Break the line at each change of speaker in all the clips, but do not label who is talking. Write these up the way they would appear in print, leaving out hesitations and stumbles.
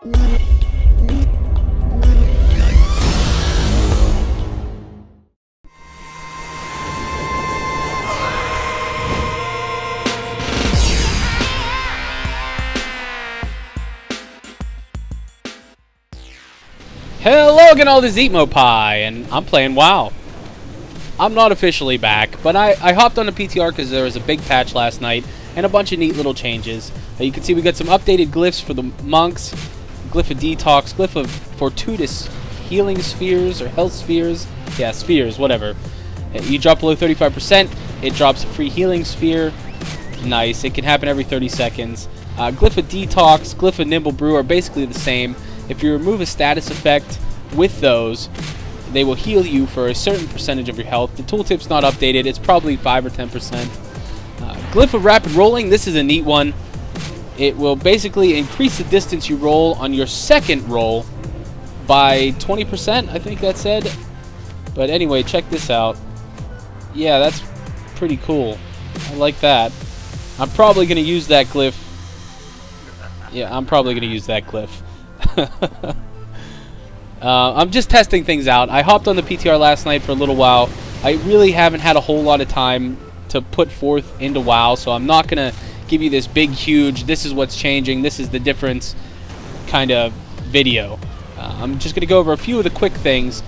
Hello again, all this is Eatmopie, and I'm playing WoW. I'm not officially back, but I hopped on the PTR because there was a big patch last night and a bunch of neat little changes. You can see we got some updated glyphs for the monks, glyph of detox, glyph of fortuitous healing spheres or health spheres. Yeah, spheres, whatever. You drop below 35%, it drops a free healing sphere. Nice, it can happen every 30 seconds. Glyph of detox, glyph of nimble brew are basically the same. If you remove a status effect with those, they will heal you for a certain percentage of your health. The tooltip's not updated. It's probably 5 or 10%. Glyph of rapid rolling. This is a neat one. It will basically increase the distance you roll on your second roll by 20%, I think that said. But anyway, check this out. Yeah, that's pretty cool. I like that. I'm probably going to use that glyph. Yeah, I'm probably going to use that glyph. I'm just testing things out. I hopped on the PTR last night for a little while. I really haven't had a whole lot of time to put forth into WoW, so I'm not going to give you this big, huge, this is what's changing, this is the difference kind of video. I'm just going to go over a few of the quick things.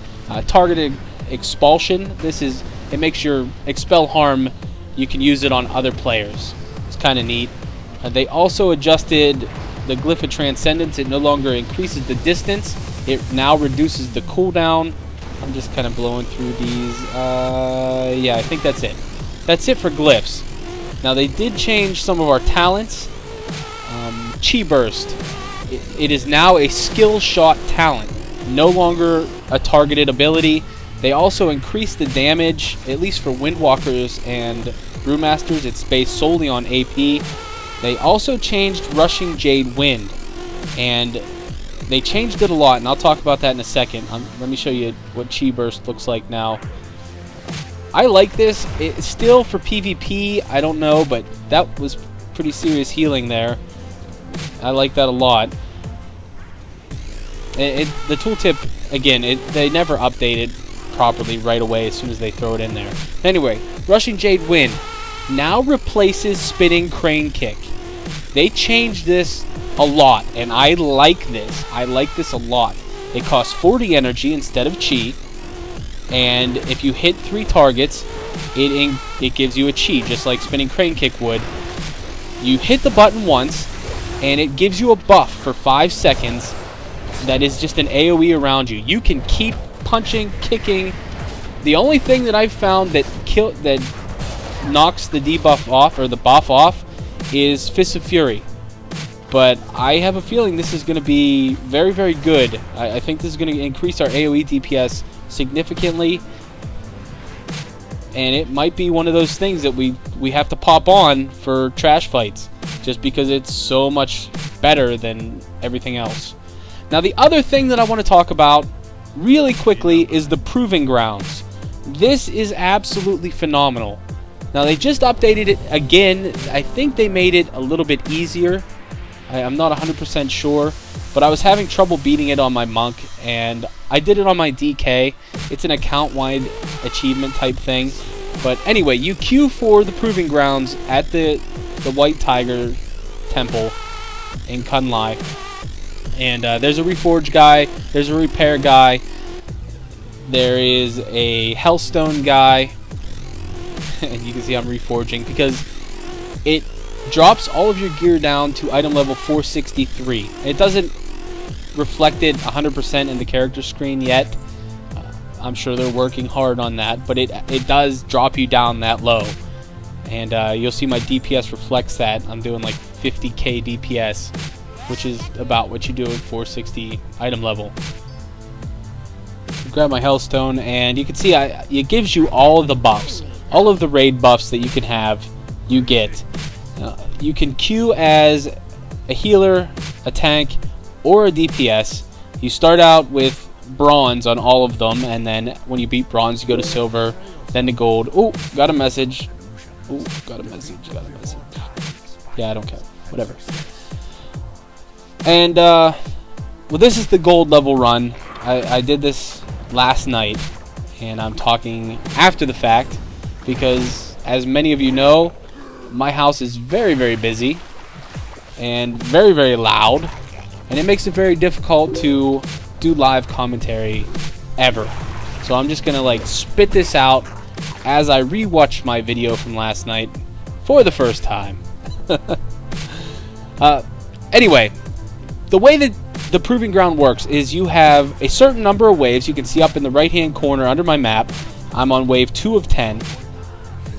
Targeted expulsion. It makes your expel harm, you can use it on other players. It's kind of neat. They also adjusted the glyph of transcendence. It no longer increases the distance, it now reduces the cooldown. I'm just kind of blowing through these. Yeah, I think that's it. That's it for glyphs. Now they did change some of our talents. Chi Burst. It is now a skill shot talent, no longer a targeted ability. They also increased the damage, at least for Windwalkers and Brewmasters. It's based solely on AP. They also changed Rushing Jade Wind, and they changed it a lot, and I'll talk about that in a second. Let me show you what Chi Burst looks like now. I like this. It's still for PvP, I don't know, but that was pretty serious healing there. I like that a lot. The tooltip, again, they never update it properly right away as soon as they throw it in there. Anyway, Rushing Jade Wind now replaces Spinning Crane Kick. They changed this a lot, and I like this. I like this a lot. It costs 40 energy instead of chi, and if you hit 3 targets, it gives you a chi, just like Spinning Crane Kick would. You hit the button once, and it gives you a buff for 5 seconds that is just an AoE around you. You can keep punching, kicking. The only thing that I've found that knocks the debuff off, or the buff off, is Fist of Fury. But I have a feeling this is going to be very, very good. I think this is going to increase our AoE DPS significantly, and it might be one of those things that we have to pop on for trash fights, just because it's so much better than everything else. Now the other thing that I want to talk about really quickly is the Proving Grounds. This is absolutely phenomenal. Now they just updated it again. I think they made it a little bit easier. I'm not 100% sure, but I was having trouble beating it on my monk, and I did it on my DK. It's an account-wide achievement type thing. But anyway, you queue for the Proving Grounds at the White Tiger Temple in Kunlai. And there's a Reforge guy, there's a Repair guy, there is a Hellstone guy, and you can see I'm reforging because it drops all of your gear down to item level 463. It doesn't reflect it 100% in the character screen yet. I'm sure they're working hard on that, but it does drop you down that low. And you'll see my DPS reflects that. I'm doing like 50k DPS, which is about what you do at 460 item level. Grab my Hellstone, and you can see it gives you all of the buffs. All of the raid buffs that you can have, you get. You can queue as a healer, a tank, or a DPS. You start out with bronze on all of them, and then when you beat bronze, you go to silver, then to gold. Oh, got a message. Oh, got a message. Yeah, I don't care. Whatever. And Well, this is the gold level run. I did this last night, and I'm talking after the fact because, as many of you know, my house is very, very busy and very, very loud, and it makes it very difficult to do live commentary ever. So I'm just gonna like spit this out as I rewatched my video from last night for the first time. Anyway, the way that the Proving Ground works is you have a certain number of waves. You can see up in the right hand corner under my map, I'm on wave 2 of 10,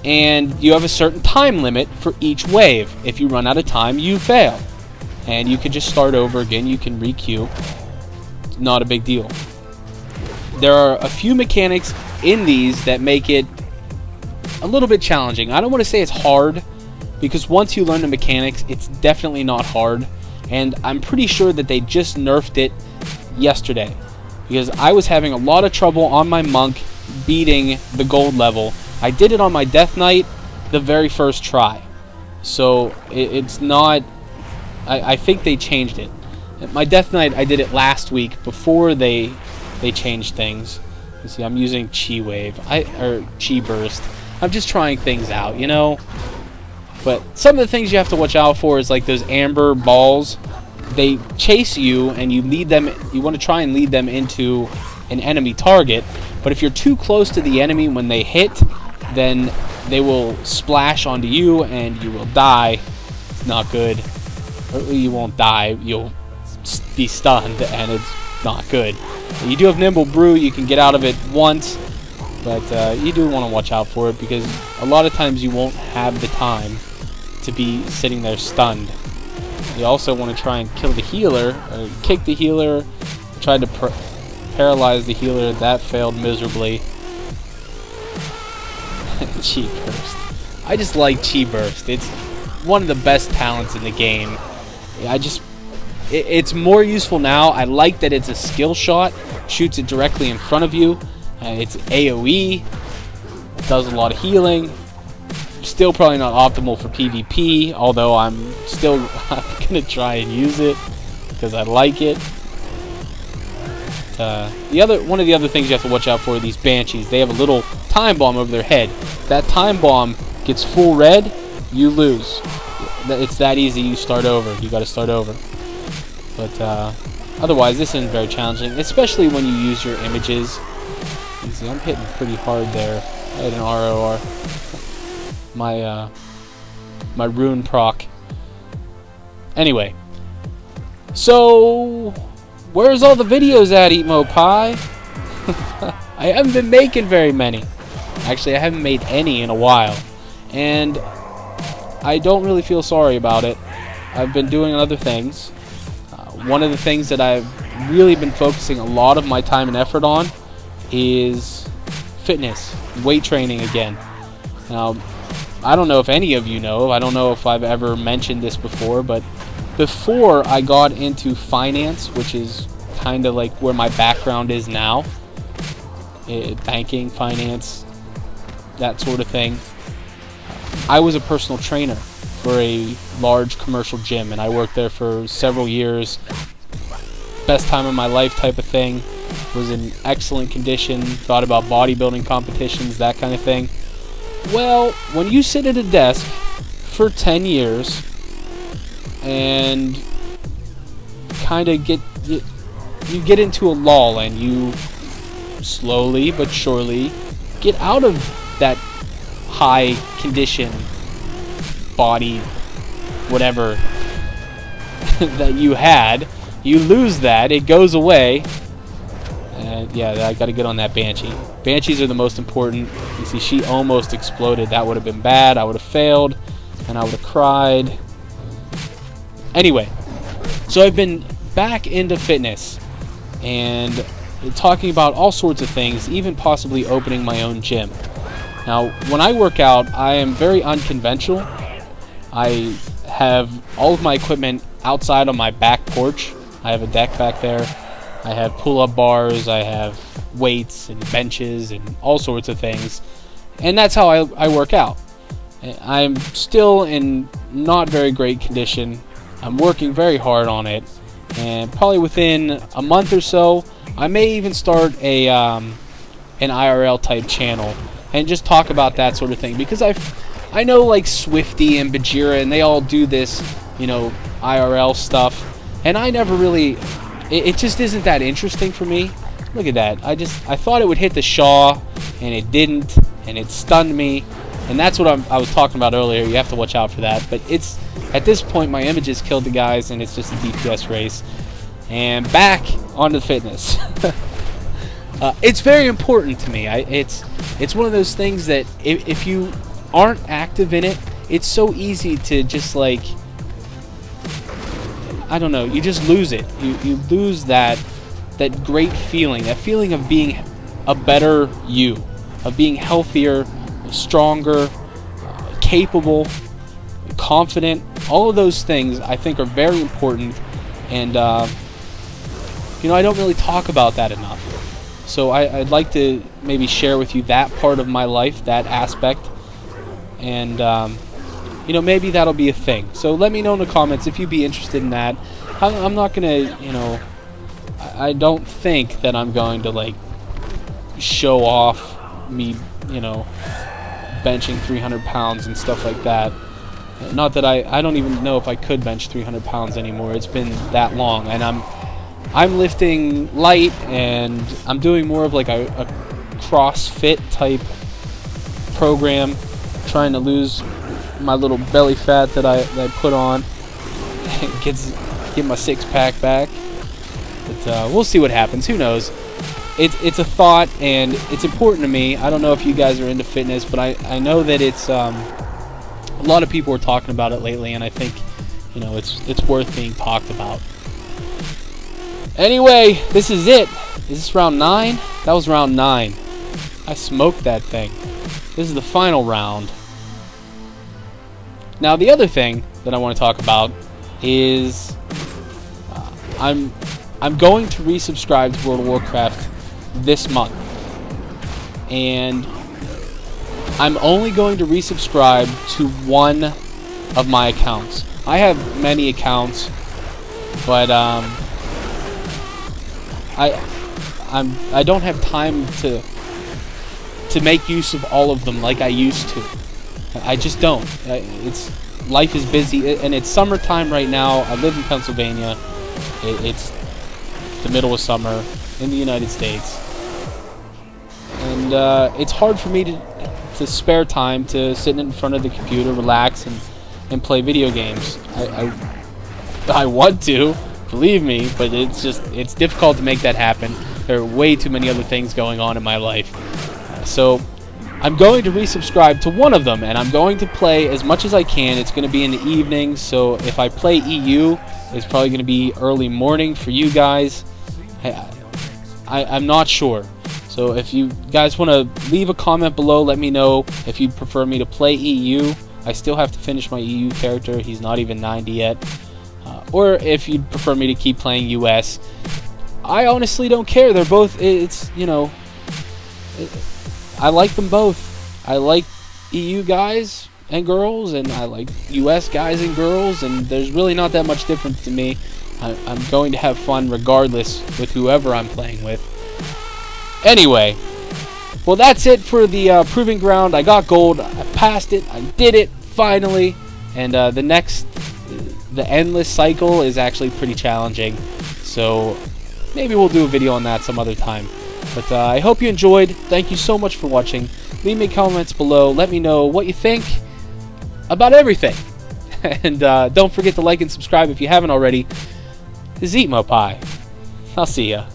and you have a certain time limit for each wave. If you run out of time, you fail, and you can just start over again. You can re-queue. It's not a big deal. There are a few mechanics in these that make it a little bit challenging. I don't want to say it's hard, because once you learn the mechanics, it's definitely not hard. And I'm pretty sure that they just nerfed it yesterday, because I was having a lot of trouble on my monk beating the gold level. I did it on my death knight the very first try, so it's not. I think they changed it. My death knight, I did it last week before they changed things. You see, I'm using chi wave or chi burst. I'm just trying things out, you know. But some of the things you have to watch out for is like those amber balls. They chase you, and you lead them. You want to try and lead them into an enemy target. But if you're too close to the enemy when they hit, then they will splash onto you, and you will die. It's not good. Or you won't die. You'll be stunned, and it's not good. You do have Nimble Brew. You can get out of it once, but you do want to watch out for it, because a lot of times you won't have the time to be sitting there stunned. You also want to try and kill the healer, or kick the healer. Tried to paralyze the healer. That failed miserably. Chi Burst. I just like Chi Burst. It's one of the best talents in the game. It's more useful now. I like that it's a skill shot. Shoots it directly in front of you. It's AoE. Does a lot of healing. Still probably not optimal for PvP, although I'm gonna try and use it because I like it. One of the other things you have to watch out for are these banshees. They have a little time bomb over their head. If that time bomb gets full red, you lose. It's that easy. You start over. You got to start over. But otherwise, this isn't very challenging, especially when you use your images. You see, I'm hitting pretty hard there. I had an ROR. My rune proc. Anyway, so where's all the videos at, Eatmopie? I haven't been making very many. Actually, I haven't made any in a while, and I don't really feel sorry about it. I've been doing other things. One of the things that I've really been focusing a lot of my time and effort on is fitness, weight training again. Now, I don't know if any of you know. I don't know if I've ever mentioned this before, but before I got into finance, which is kind of like where my background is now, banking, finance, that sort of thing, I was a personal trainer for a large commercial gym, and I worked there for several years. Best time of my life type of thing. Was in excellent condition, thought about bodybuilding competitions, that kind of thing. Well, when you sit at a desk for 10 years and kind of you get into a lull, and you slowly but surely get out of that high condition body, whatever that you had. You lose that, it goes away. Yeah, I gotta get on that Banshee. Banshees are the most important. You see, she almost exploded. That would have been bad. I would have failed, and I would have cried. Anyway, so I've been back into fitness and talking about all sorts of things, even possibly opening my own gym. Now, when I work out, I am very unconventional. I have all of my equipment outside on my back porch. I have a deck back there. I have pull-up bars, I have weights and benches and all sorts of things. And that's how I work out. I'm still in not very great condition. I'm working very hard on it. and probably within a month or so, I may even start a an IRL type channel and just talk about that sort of thing, because I know like Swifty and Bajira and they all do this, you know, IRL stuff, and I never really, it just isn't that interesting for me. Look at that. I thought it would hit the Shaw, and it didn't, and it stunned me, and that's what I was talking about earlier. You have to watch out for that. But it's, at this point, my images killed the guys, and it's just a DPS race. And back onto fitness. It's very important to me. It's one of those things that if you aren't active in it, it's so easy to just like, I don't know, you just lose it. You lose that great feeling, that feeling of being a better you, of being healthier, stronger, capable, confident. All of those things I think are very important, and you know, I don't really talk about that enough. So I'd like to maybe share with you that part of my life, that aspect, and you know, maybe that'll be a thing. So let me know in the comments if you'd be interested in that. I'm not gonna, you know, I don't think that I'm going to like show off me, you know, benching 300 pounds and stuff like that. Not that I don't even know if I could bench 300 pounds anymore. It's been that long, and I'm lifting light, and I'm doing more of like a CrossFit type program, trying to lose my little belly fat that I put on, get my six-pack back. But we'll see what happens. Who knows? It's a thought, and it's important to me. I don't know if you guys are into fitness, but I know that it's a lot of people are talking about it lately, and I think, you know, it's worth being talked about. Anyway, this is it. Is this round 9? That was round 9. I smoked that thing. This is the final round. Now, the other thing that I want to talk about is I'm going to resubscribe to World of Warcraft this month, and I'm only going to resubscribe to one of my accounts. I have many accounts, but I don't have time to make use of all of them like I used to. I just don't. Life is busy, and it's summertime right now. I live in Pennsylvania. It's the middle of summer in the United States, and it's hard for me to spare time to sit in front of the computer, relax, and play video games. I want to, believe me, but it's difficult to make that happen. There are way too many other things going on in my life. So I'm going to resubscribe to one of them, and I'm going to play as much as I can. It's going to be in the evening, so if I play EU, it's probably going to be early morning for you guys. I'm not sure. So if you guys want to leave a comment below, let me know if you'd prefer me to play EU. I still have to finish my EU character. He's not even 90 yet. Or if you'd prefer me to keep playing US. I honestly don't care. They're both, it's, you know, I like them both. I like EU guys and girls, and I like US guys and girls, and there's really not that much difference to me. I'm going to have fun regardless with whoever I'm playing with. Anyway, well, that's it for the Proving Ground. I got gold. I passed it. I did it, finally. And the endless cycle is actually pretty challenging. So maybe we'll do a video on that some other time. But I hope you enjoyed. Thank you so much for watching. Leave me comments below. Let me know what you think about everything. And don't forget to like and subscribe if you haven't already. This is Eatmopie. I'll see ya.